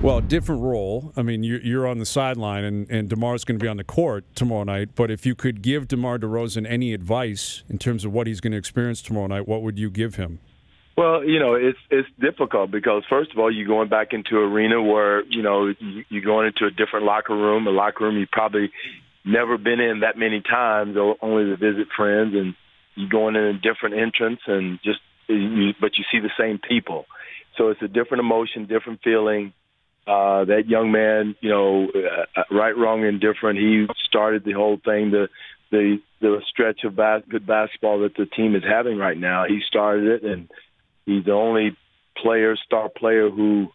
Well, different role. I mean, you're on the sideline, and DeMar's going to be on the court tomorrow night. But if you could give DeMar DeRozan any advice in terms of what he's going to experience tomorrow night, what would you give him? Well, it's difficult because, first of all, you're going back into an arena where, you're going into a different locker room, you've probably never been in that many times, only to visit friends, and you're going in a different entrance, and but you see the same people. So it's a different emotion, different feeling. That young man, right, wrong, indifferent, he started the whole thing, the stretch of good basketball that the team is having right now. He started it, and he's the only star player who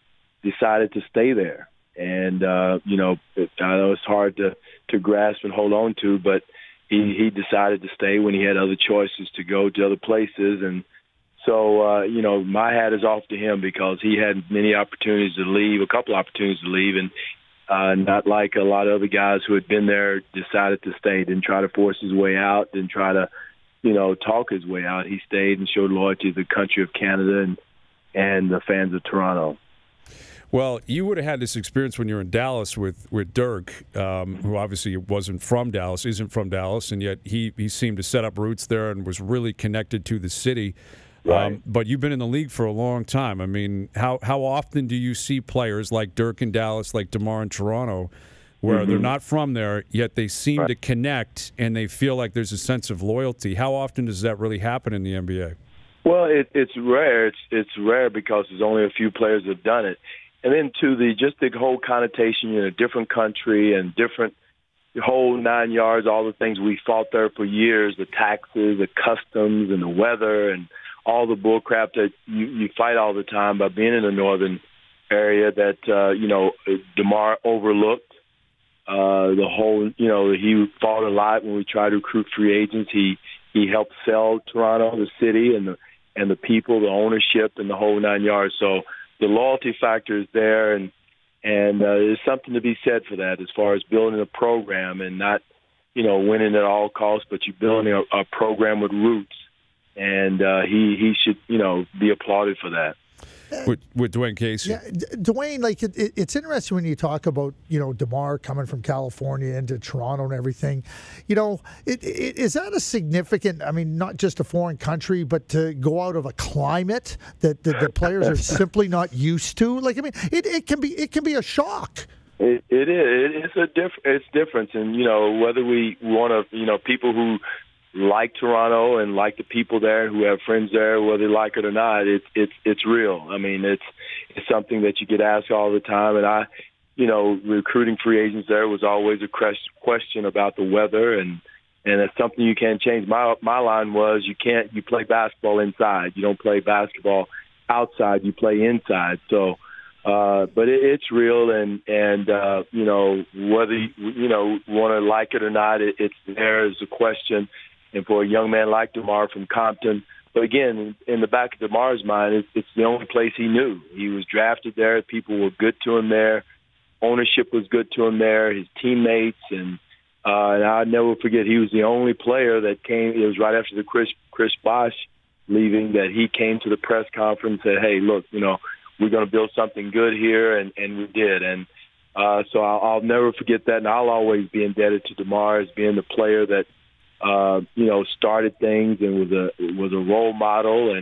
decided to stay there. And, I know it's hard to grasp and hold on to, but he decided to stay when he had other choices to go to other places. And so, my hat is off to him because he had many opportunities to leave, a couple opportunities to leave, and not like a lot of other guys who had been there, decided to stay, didn't try to force his way out, didn't try to, talk his way out. He stayed and showed loyalty to the country of Canada and the fans of Toronto. Well, you would have had this experience when you were in Dallas with Dirk, who obviously wasn't from Dallas, isn't from Dallas, and yet he seemed to set up roots there and was really connected to the city. Right. But you've been in the league for a long time. I mean, how often do you see players like Dirk in Dallas, like DeMar in Toronto, where they're not from there, yet they seem to connect and they feel like there's a sense of loyalty? How often does that really happen in the NBA? Well, it's rare. It's rare because there's only a few players that have done it. And then the whole connotation in a different country and different whole 9 yards, all the things we fought there for years, the taxes, the customs, and the weather, and all the bull crap that you fight all the time by being in the northern area that, DeMar overlooked. The whole, he fought a lot when we tried to recruit free agents. He helped sell Toronto, the city, and the people, the ownership, and the whole 9 yards. So the loyalty factor is there, and there's something to be said for that as far as building a program and not, winning at all costs, but you're building a program with roots. And he should, be applauded for that. With Dwane Casey. Yeah, Dwane, it's interesting when you talk about, DeMar coming from California into Toronto and everything. Is that a significant, not just a foreign country, but to go out of a climate that the players are simply not used to? It can be a shock. It is. It's different. And, whether we want to, people who like Toronto and like the people there who have friends there, whether they like it or not, it's real. It's something that you get asked all the time. And recruiting free agents there was always a question about the weather, and it's something you can't change. My line was you play basketball inside. You don't play basketball outside. You play inside. So, but it's real, and whether you want to like it or not, it's there as a question. And for a young man like DeMar from Compton, but again, in the back of DeMar's mind, it's the only place he knew. He was drafted there. People were good to him there. Ownership was good to him there. His teammates, and I'll never forget, he was the only player that came. It was right after the Chris Bosh leaving that he came to the press conference and said, "Hey, look, we're going to build something good here," and we did. And so I'll never forget that, and I'll always be indebted to DeMar as being the player that started things and was a role model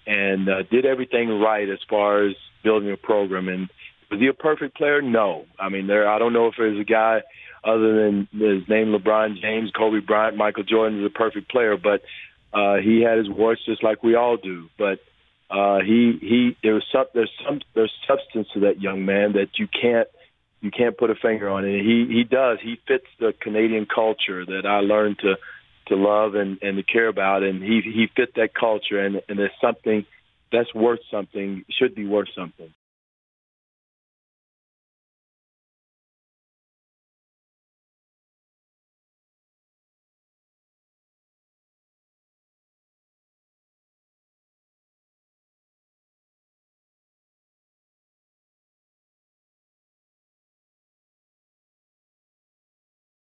and did everything right as far as building a program. And was he a perfect player? No. I don't know if there's a guy other than his name, LeBron James, Kobe Bryant, Michael Jordan, is a perfect player, but he had his warts just like we all do. But there's substance to that young man that you can't put a finger on it. He does. He fits the Canadian culture that I learned to love and to care about, and he fit that culture, and there's something that's worth something, should be worth something.